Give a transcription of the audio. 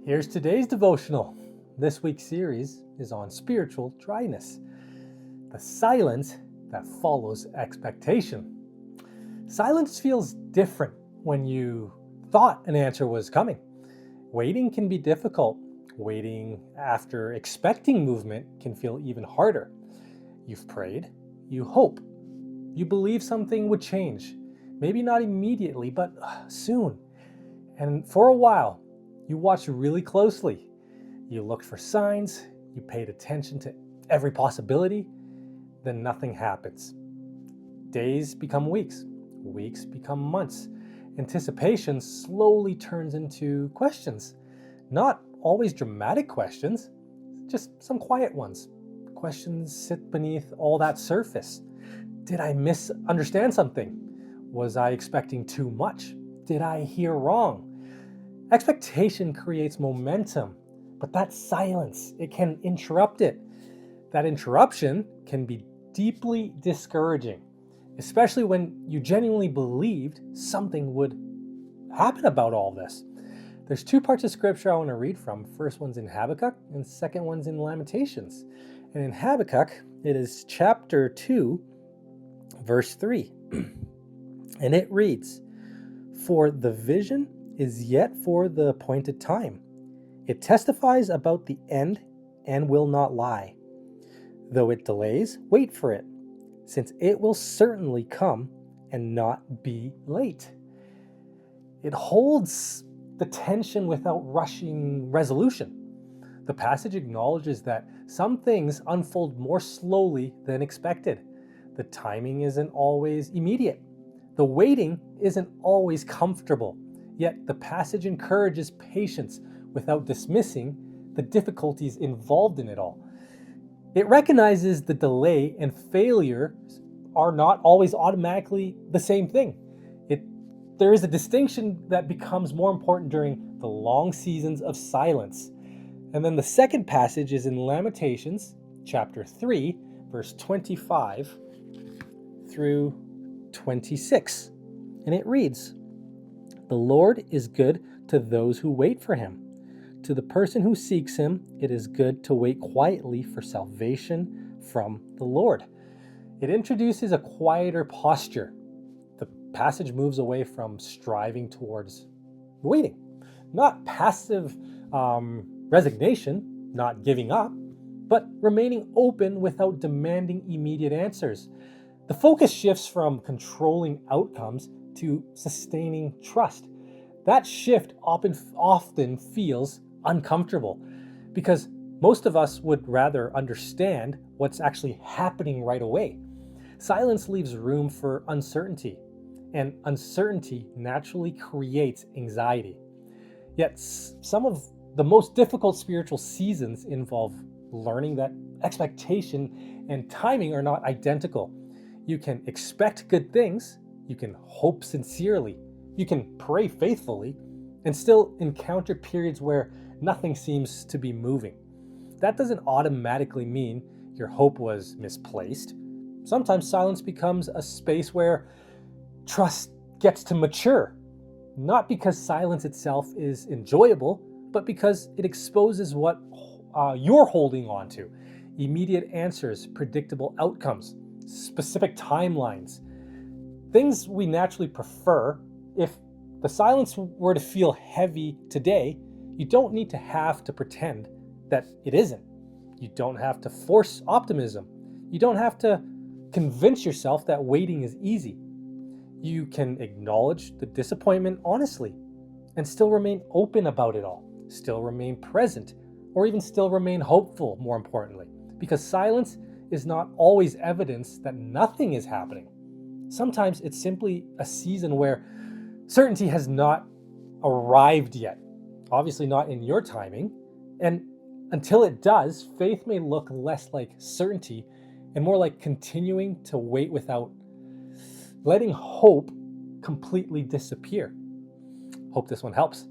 Here's today's devotional. This week's series is on spiritual dryness, the silence that follows expectation. Silence feels different when you thought an answer was coming. Waiting can be difficult. Waiting after expecting movement can feel even harder. You've prayed, you hope, you believe something would change. Maybe not immediately, but soon. And for a while, you watched really closely. You looked for signs, you paid attention to every possibility, then nothing happens. Days become weeks, weeks become months. Anticipation slowly turns into questions. Not always dramatic questions, just some quiet ones. Questions sit beneath all that surface. Did I misunderstand something? Was I expecting too much? Did I hear wrong? Expectation creates momentum, but that silence, it can interrupt it. That interruption can be deeply discouraging, especially when you genuinely believed something would happen about all this. There's two parts of scripture I want to read from. First one's in Habakkuk and second one's in Lamentations. And in Habakkuk, it is chapter 2, verse 3. And it reads, "For the vision is yet for the appointed time. It testifies about the end and will not lie. Though it delays, wait for it, since it will certainly come and not be late." It holds the tension without rushing resolution. The passage acknowledges that some things unfold more slowly than expected. The timing isn't always immediate. The waiting isn't always comfortable. Yet the passage encourages patience without dismissing the difficulties involved in it all. It recognizes the delay and failure are not always automatically the same thing. There is a distinction that becomes more important during the long seasons of silence. And then the second passage is in Lamentations, chapter 3, verse 25 through 26. And it reads, "The Lord is good to those who wait for him. To the person who seeks him, it is good to wait quietly for salvation from the Lord." It introduces a quieter posture. The passage moves away from striving towards waiting, not passive resignation, not giving up, but remaining open without demanding immediate answers. The focus shifts from controlling outcomes to sustaining trust. That shift often feels uncomfortable because most of us would rather understand what's actually happening right away. Silence leaves room for uncertainty, and uncertainty naturally creates anxiety. Yet some of the most difficult spiritual seasons involve learning that expectation and timing are not identical. You can expect good things, you can hope sincerely, you can pray faithfully, and still encounter periods where nothing seems to be moving. That doesn't automatically mean your hope was misplaced. Sometimes silence becomes a space where trust gets to mature, not because silence itself is enjoyable, but because it exposes what you're holding on to. Immediate answers, predictable outcomes, specific timelines, things we naturally prefer. If the silence were to feel heavy today, you don't need to have to pretend that it isn't. You don't have to force optimism. You don't have to convince yourself that waiting is easy. You can acknowledge the disappointment honestly and still remain open about it all, still remain present, or even still remain hopeful, more importantly, because silence is not always evidence that nothing is happening. Sometimes it's simply a season where certainty has not arrived yet, obviously not in your timing, and until it does, faith may look less like certainty and more like continuing to wait without letting hope completely disappear. Hope this one helps.